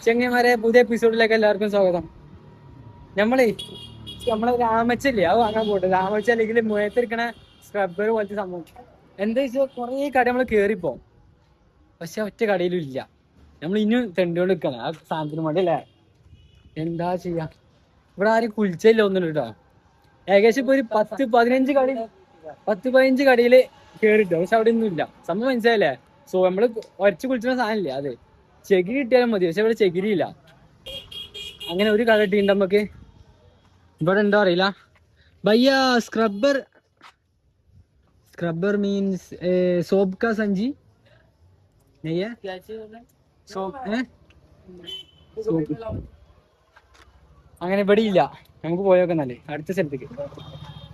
ചെങ്ങന്മാരെ പുതിയ എപ്പിസോഡിലേക്ക് എല്ലാവർക്കും സ്വാഗതം. നമ്മളെ രാമച്ചല്ലേ അത് വാങ്ങാൻ പോട്ടെ. രാമച്ച അല്ലെങ്കിൽ മുഴത്തിരിക്കണ സ്ക്രബ്ബർ പോലത്തെ സംഭവം എന്താ വെച്ചാൽ കുറേ കട നമ്മൾ കേറിപ്പോ, പക്ഷെ ഒറ്റ കടയിലും ഇല്ല. നമ്മൾ ഇനിയും തെണ്ടുകൊണ്ട് നിൽക്കണം ആ സാധനത്തിന് വേണ്ടി അല്ലേ. എന്താ ചെയ്യാ, ഇവിടെ ആരും കുളിച്ചില്ല ഒന്നും കേട്ടോ. ഏകദേശം ഇപ്പൊ ഒരു 10-15 കടയില് കേറിട്ടോ, പക്ഷെ അവിടെ ഒന്നും ഇല്ല. സംഭവം മനസ്സിലായില്ലേ? സോ നമ്മള് ഒരച്ച് കുളിച്ചുന്ന സാധനമില്ലേ, അത് ചകിരി കിട്ടിയാലും മതി, പക്ഷെ ഇവിടെ ചകിരി ഇല്ല. അങ്ങനെ ഒരു കട കിട്ടിയിട്ടുണ്ട് നമുക്ക്. ഇവിടെ ഉണ്ടോ അറിയില്ല. ഭയ്യ സ്ക്രബ്ബർ स्क्रबर मीन्स सोप का संजी नहीं है सोप है അങ്ങനെ ഇവിടെ ഇല്ല. നമുക്ക് പോയോക്കെന്നാല് അടുത്ത സ്ഥലത്തേക്ക്.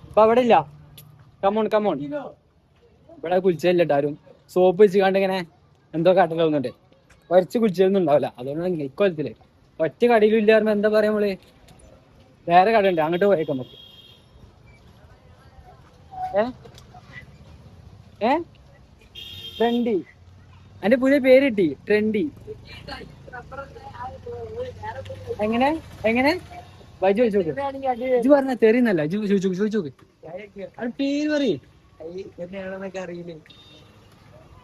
അപ്പൊ അവിടെ ഇല്ല. കമോൺ ഇവിടെ കുളിച്ചില്ല ആരും. സോപ്പ് വെച്ച് കണ്ട് ഇങ്ങനെ എന്തോ കാട്ടലൊന്നുണ്ട്. വരച്ച് കുളിച്ചൊന്നും ഉണ്ടാവില്ല. അതുകൊണ്ട് ഇക്കൊല്ലത്തില് ഒറ്റ കടയിലും ഇല്ല. എന്താ പറയാ, നമ്മള് വേറെ കട ഉണ്ട്, അങ്ങോട്ട് പോയേക്കാം നമുക്ക്. ട്രെൻഡി, അതിന്റെ പുതിയ പേര് കിട്ടി, ട്രെൻഡി. എങ്ങനെ എങ്ങനെ ബജു ചോദിച്ചു പറഞ്ഞ തെറിയുന്നല്ല. ചോദിച്ചു അത് പേര് പറയേ. അറിയില്ല.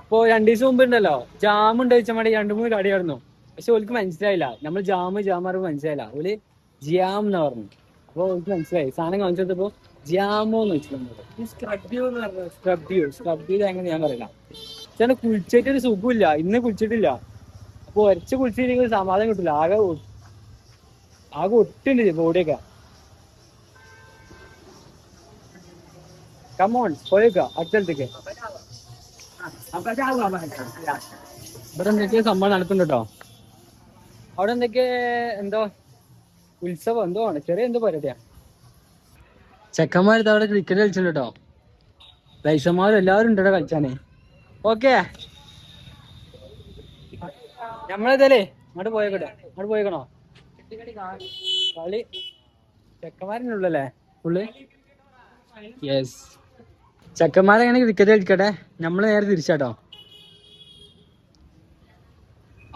ഇപ്പൊ 2 ദിവസം മുമ്പ് ഉണ്ടല്ലോ ജാം ഉണ്ട് വെച്ചാൽ മതി. 2-3 കടയായിരുന്നു, പക്ഷെ ഓൾക്ക് മനസ്സിലായില്ല. നമ്മൾ ജാം അറിവ് മനസ്സിലായില്ല. ഓല് ജിയാം എന്നാ പറഞ്ഞു. അപ്പൊ ഓൾക്ക് മനസ്സിലായി. സാധനം കാണിച്ചപ്പോ ജിയാമോന്ന് വെച്ചിട്ടുണ്ട്. സ്ക്രബ് എങ്ങനെ ഞാൻ പറയില്ല. ചേട്ടൻ കുളിച്ചിട്ട് ഒരു സുഖമില്ല. ഇന്ന് കുളിച്ചിട്ടില്ല. അപ്പൊ ഒരച്ച് കുളിച്ചില്ലെങ്കിൽ സമാധാനം കിട്ടില്ല. ആകെ ഒട്ടുണ്ട് ബോഡിയൊക്കെ. കമോൺ പോയേക്ക അടുത്തടുത്തേക്ക്. ഇവിടെ എന്തൊക്കെയോ സംഭവം നടക്കുന്നുണ്ട് കേട്ടോ. അവിടെ എന്തൊക്കെ എന്തോ ഉത്സവം എന്തോ ആണ്, ചെറിയ എന്തോ പരിപാടിയാ. ചെക്കന്മാർ അവിടെ ക്രിക്കറ്റ് കളിച്ചിട്ടുണ്ട് കേട്ടോ. പൈസന്മാരും എല്ലാവരും ഉണ്ട് ഇവിടെ കളിച്ചാനേ. ഓക്കെ, നമ്മളേതായാലേ അങ്ങോട്ട് പോയേക്കണോ? കളി ചെക്കന്മാരിനുള്ളല്ലേ ഫുള്ള്. യെസ്, ചെക്കന്മാരെങ്ങനെ ക്രിക്കറ്റ് കളിക്കട്ടെ, നമ്മള് നേരെ തിരിച്ചാട്ടോ.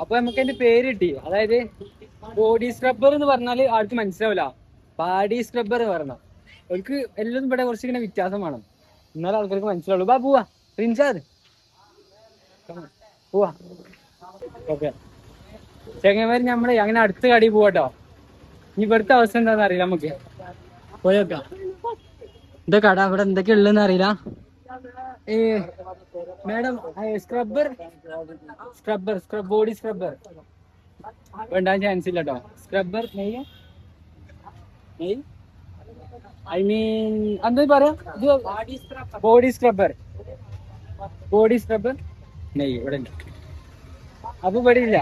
അപ്പൊ നമുക്ക് അതിന്റെ പേര് കിട്ടി. അതായത് ബോഡി സ്ക്രബ്ബർ എന്ന് പറഞ്ഞാല് ആൾക്ക് മനസ്സിലാവില്ല. ബാഡി സ്ക്രബ്ബർ പറയണം. അവർക്ക് എല്ലാം ഇവിടെ കുറച്ച് ഇങ്ങനെ വ്യത്യാസം വേണം, എന്നാലും ആൾക്കാർക്ക് മനസ്സിലാവുള്ളൂ. പോവാ റിൻഷാദ്, പോവാ. ഓക്കെ ചെങ്ങന്മാര് നമ്മള് അങ്ങനെ അടുത്ത കടയിൽ പോവാട്ടോ. ഇനി ഇവിടുത്തെ അവസ്ഥ എന്താണെന്ന് അറിയില്ല, നമുക്ക് പോയേക്കാം. എന്താ കട അവിടെ എന്തൊക്കെ ഉള്ളതെന്ന് അറിയില്ല. मैडम स्क्रबर बॉडी स्क्रबर വേണ്ട, ചാൻസ് ഇല്ല കേട്ടോ. സ്ക്രബ്ബർ ഐ മീൻ എന്താ പറയാ, ബോഡി സ്ക്രബ്ബർ നെയ് ഇവിടെ ഇല്ല. അപ്പൊ ഇവിടെ ഇല്ല,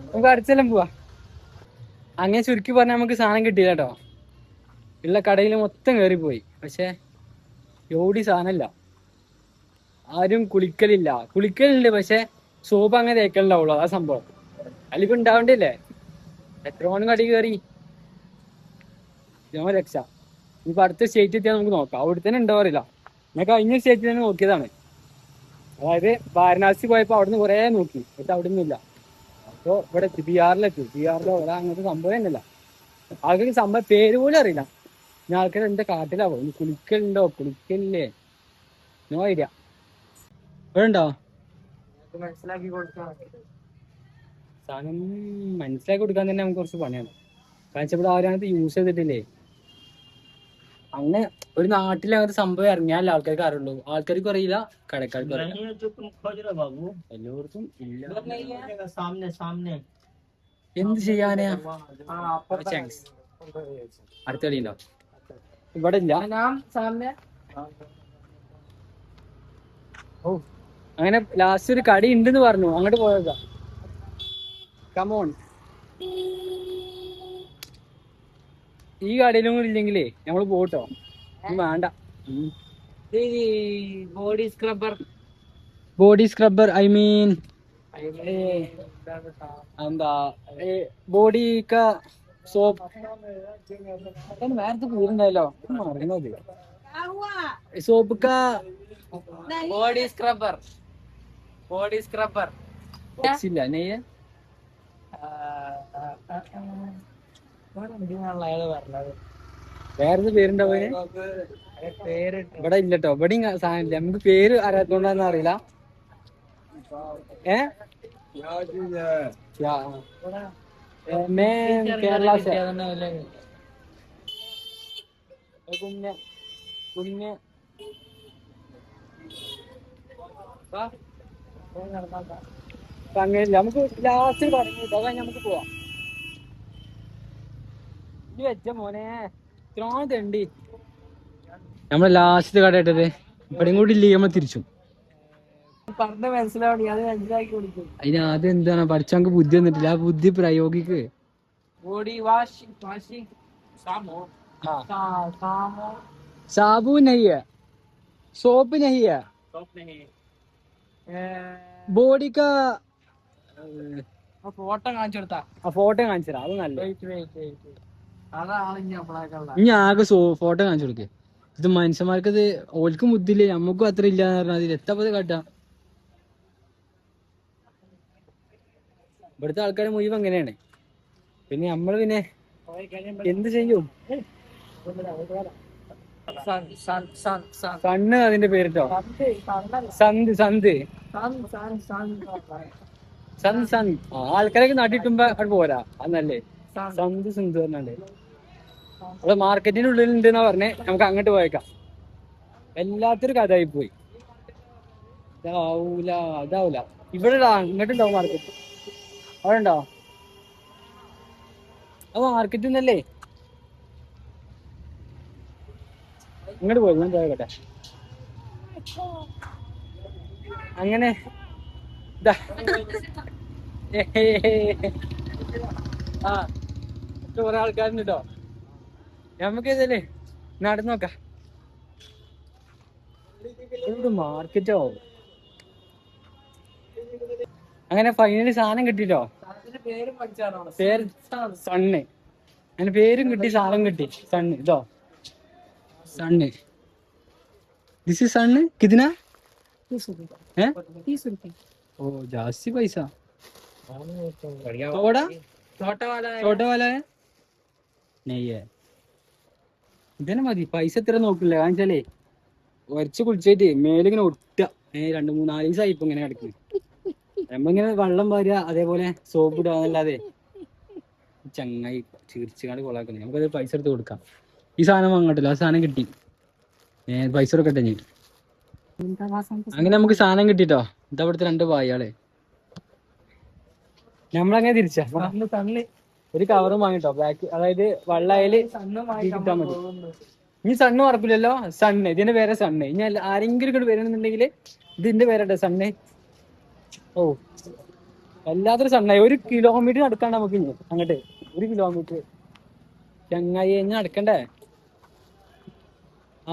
നമുക്ക് അടുത്തെല്ലാം പോവാ. അങ്ങനെ ചുരുക്കി പറഞ്ഞാൽ നമുക്ക് സാധനം കിട്ടിയില്ല കേട്ടോ. ഉള്ള കടയിൽ മൊത്തം കയറിപ്പോയി, പക്ഷെ എവിടെ സാധനമില്ല. ആരും കുളിക്കലുണ്ട്, പക്ഷെ സോപ്പ് അങ്ങനെ തേക്കലുണ്ടാവുള്ളൂ. ആ സംഭവം അതിലിപ്പോ ഉണ്ടാവണ്ടല്ലേ. എത്ര മണി കടി കയറി രക്ഷ. ഇനിയിപ്പോ അടുത്ത സ്റ്റേറ്റ് എത്തിയാൽ നമുക്ക് നോക്കാം. അവിടെ തന്നെ ഉണ്ടാവാറില്ല. ഞാൻ കഴിഞ്ഞ സ്റ്റേറ്റിൽ തന്നെ നോക്കിയതാണ്. അതായത് വാരണാസി പോയപ്പോ അവിടുന്ന് കുറെ നോക്കി, പക്ഷെ അവിടെ ഒന്നും ഇല്ല. അപ്പൊ ഇവിടെ ബിഹാറിലെത്തി. ബിഹാറിലോ ഇവിടെ അങ്ങനത്തെ സംഭവം തന്നെയല്ല. ആൾക്കാർക്ക് സംഭവം പേര് പോലും അറിയില്ല. ഞാൻ ആൾക്കാർ എന്റെ കാട്ടിലാവോ ഇനി കുളിക്കലില്ലേ നോ ഐഡിയ. ഇവിടെണ്ടോ മനസ്സിലാക്കി കൊടുക്കാൻ? സാധനം മനസ്സിലാക്കി കൊടുക്കാൻ തന്നെ നമുക്ക് കുറച്ച് പണിയാണ്. കാരണം ഇവിടെ ആരും യൂസ് ചെയ്തിട്ടില്ലേ. അങ്ങനെ ഒരു നാട്ടിൽ അങ്ങനത്തെ സംഭവം ഇറങ്ങിയാലേ ആൾക്കാർക്ക് അറിയുള്ളൂ. ആൾക്കാർക്ക് അറിയില്ല, കടക്കാർക്ക് എല്ലാവർക്കും ഇല്ല. എന്ത് ചെയ്യാനാ? അടുത്ത കളി ഉണ്ടോ? ഇവിടെ ഇല്ല. ഓ അങ്ങനെ ലാസ്റ്റ് ഒരു കടി ഉണ്ടെന്ന് പറഞ്ഞു, അങ്ങോട്ട് പോയേക്ക. കമോൺ, ഈ കടയിലും കൂടി ഇല്ലെങ്കിലേ നമ്മള് പോട്ടോ. വേണ്ട. ബോഡി സ്ക്രബ്ബർ ഐ മീൻ എന്താ ബോഡി സോപ്പ് നേരത്തെ പേരുണ്ടായല്ലോ, മറന്നത്. സോപ്പ് बॉडी स्क्रबर नहीं है। വേറൊരു പേരുണ്ടാവും ഇവിടെ ഇല്ലട്ടോ, ഇവിടെ സാധനം ഇല്ല. നമുക്ക് പേര് അറിയാത്തോണ്ടാന്ന് അറിയില്ല. ഏ കേരള കുഞ്ഞ് കുഞ്ഞ് അങ്ങനെ നമുക്ക് ലാസ്റ്റ് പറഞ്ഞു നമുക്ക് പോവാം. ഇത് വെച്ച മോനെ ഇത്രോ തെണ്ടി നമ്മള് ലാസ്റ്റ് കട ഇട്ടത് ഇവിടെയും കൂടി ഇല്ലേ നമ്മൾ തിരിച്ചു പറഞ്ഞ മനസ്സിലാവണി അത് മനസ്സിലാക്കി കൊടുക്കും. അതിന് ആദ്യം എന്താണ് പഠിച്ച നമുക്ക് ബുദ്ധി വന്നിട്ടില്ല, ആ ബുദ്ധി പ്രയോഗിക്ക്. സാബു നഹിയ സോപ്പ് നഹിയ ബോഡി കാ ഫോട്ടോ കാണിച്ചു കൊടുത്താ. ആ ഫോട്ടോ കാണിച്ചതാ, അത് നല്ല. ഇനി ആകെ ഫോട്ടോ കാണിച്ചു കൊടുക്കേ. ഇത് മനുഷ്യന്മാർക്ക് ഇത് ഓൽക്കും ബുദ്ധിയില്ലേ, നമ്മക്കും അത്ര ഇല്ലാന്ന് പറഞ്ഞാൽ അതിൽ എത്താപ്പത് കാട്ടാ. ഇവിടുത്തെ ആൾക്കാരെ മുഴുവൻ അങ്ങനെയാണ്. പിന്നെ നമ്മള് പിന്നെ എന്ത് ചെയ്യും? സണ്ണ് അതിന്റെ പേരിട്ടോ, സന്ത് സന്ത് സന്ത് സന്ത്. ആൾക്കാരൊക്കെ നാട്ടിട്ടുമ്പോ അവിടെ പോരാ, അതല്ലേ സന്ത് സിന്ധു പറഞ്ഞാണ്ട്. അത് മാർക്കറ്റിന്റെ ഉള്ളിൽ ഉണ്ടെന്നാ പറഞ്ഞേ. നമുക്ക് അങ്ങോട്ട് പോയേക്കാം. വല്ലാത്തൊരു കഥയായി പോയി. ഇതാവൂല അതാവൂല. ഇവിടെ ഇങ്ങോട്ടുണ്ടാവും മാർക്കറ്റ്. അവിടെ ഉണ്ടോ? അത് മാർക്കറ്റിൽ നിന്നല്ലേ. ഇങ്ങോട്ട് പോയി, ഞാൻ പോയട്ടെ. അങ്ങനെ ആ കുറെ ആൾക്കാരുണ്ട് കേട്ടോ. നമുക്ക് ഇതല്ലേ നടന്നു നോക്കാം. മാർക്കറ്റോ അങ്ങനെ ഫൈനലി സാധനം കിട്ടിട്ടോ. പേര് സണ്ണ്. അങ്ങനെ പേരും കിട്ടി, സാധനം കിട്ടി. സണ്ണ് ഇതോ സണ്ണ്. This is sun. കിतना? ओ जास्ती पैसा थोड़ा छोटा वाला है नहीं है. ഇതന്നെ മതി. പൈസ എത്ര നോക്കില്ല. കാരണം വെച്ചാലേ വരച്ച് കുളിച്ചിട്ട് മേലിങ്ങനെ ഒട്ട 2-3-4 ദിവസമായി ഇപ്പൊ ഇങ്ങനെ കിടക്കുന്നു. നമ്മളിങ്ങനെ വെള്ളം വാരുക, അതേപോലെ സോപ്പ് ഇടുക എന്നല്ലാതെ ചങ്ങായി ചീർച്ചുകാട് കൊളാക്കുന്നു. നമുക്കത് പൈസ എടുത്ത് കൊടുക്കാം. ഈ സാധനം വാങ്ങട്ടില്ല, ആ സാധനം കിട്ടി. പൈസ കൊടുക്കട്ടെ ഞാൻ. അങ്ങനെ നമുക്ക് സാധനം കിട്ടിട്ടോ. ഇതാ ഇവിടുത്തെ 2 പായാളെ. നമ്മളങ്ങനെ തിരിച്ചാ ഒരു കവറും വാങ്ങിട്ടോ ബ്ലാക്ക്. അതായത് വെള്ളയില് കിട്ടാൻ മതി. ഇനി സണ്ണ് ഉറപ്പില്ലല്ലോ. സണ്ണ് ഇതിന്റെ പേരെ സണ്ണ്. ഇനി ആരെങ്കിലും ഇങ്ങോട്ട് വരണമെന്നുണ്ടെങ്കിൽ ഇതിന്റെ പേരട്ടെ സണ്ണ്. ഓ വല്ലാത്തൊരു സണ്ണായി. 1 കിലോമീറ്റർ നടക്കാണ്ട് നമുക്ക് ഇനി അങ്ങോട്ട്. 1 കിലോമീറ്റർ ചങ്ങായി ഇനി നടക്കണ്ടേ. ആ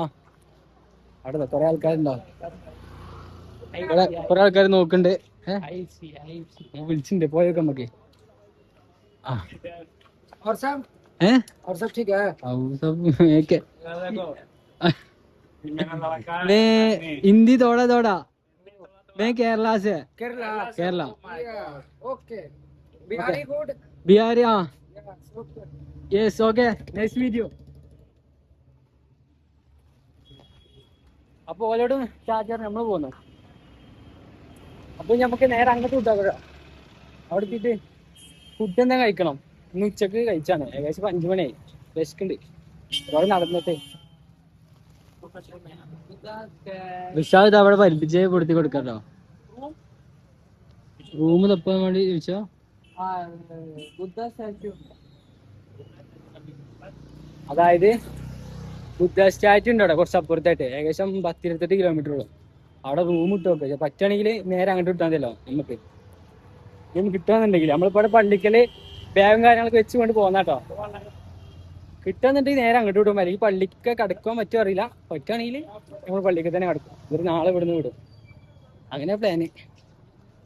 അവിടെ കൊറേ ആൾക്കാരുണ്ടോ? കൊറേ ആൾക്കാർ നോക്കണ്ട്. വിളിച്ചിട്ടുണ്ട്, പോയൊക്കെ നമുക്ക്. हिंदी थोड़ा थोड़ा. मैं केरला से. केरला. ओके. बिहारी गुड. बिहारी हाँ. Yes okay. Nice meet you. അപ്പൊ ഓലോടും ചാർജർ നമ്മൾ പോന്നു. അപ്പൊ നമുക്ക് നേരെ അങ്ങോട്ട് വിട്ടാ. അവിടെ എത്തിയിട്ട് ഫുഡ് എന്താ കഴിക്കണം. ഇന്ന് ഉച്ചക്ക് കഴിച്ചാണ്. ഏകദേശം 5 മണിയായി. വിശക്കുണ്ട്. ഒരുപാട് നടന്നിട്ടേ. വിശാഖ് അവിടെ പരിപ്പിച്ച് കൊടുത്തി കൊടുക്കാട്ടോ. റൂം തപ്പാൻ വേണ്ടി ചോദിച്ചോ. അതായത് ബുദ്ധ സ്റ്റാച്ചു ഉണ്ട് അവിടെ കുറച്ച് അപ്പുറത്തായിട്ട്. ഏകദേശം 10-28 കിലോമീറ്റർ ഉള്ളു. അവിടെ റൂം ഇട്ട് നോക്കുക. പറ്റുകയാണെങ്കിൽ നേരെ അങ്ങോട്ട് വിട്ടാൽ മതിയല്ലോ. നമുക്ക് കിട്ടുകയെന്നുണ്ടെങ്കിൽ നമ്മളിപ്പോ അവിടെ പള്ളിക്കല് ബാഗും കാര്യങ്ങളൊക്കെ വെച്ചുകൊണ്ട് പോന്നാട്ടോ. കിട്ടുകയെന്നുണ്ടെങ്കിൽ നേരെ അങ്ങോട്ട് വിടും. അല്ലെങ്കിൽ പള്ളിക്ക് കിടക്കാൻ പറ്റുമോ അറിയില്ല. പറ്റുകയാണെങ്കിൽ നമ്മൾ പള്ളിക്ക് തന്നെ കിടക്കും. ഒരു നാളെ ഇവിടുന്ന് വിടും. അങ്ങനെ പ്ലാന്.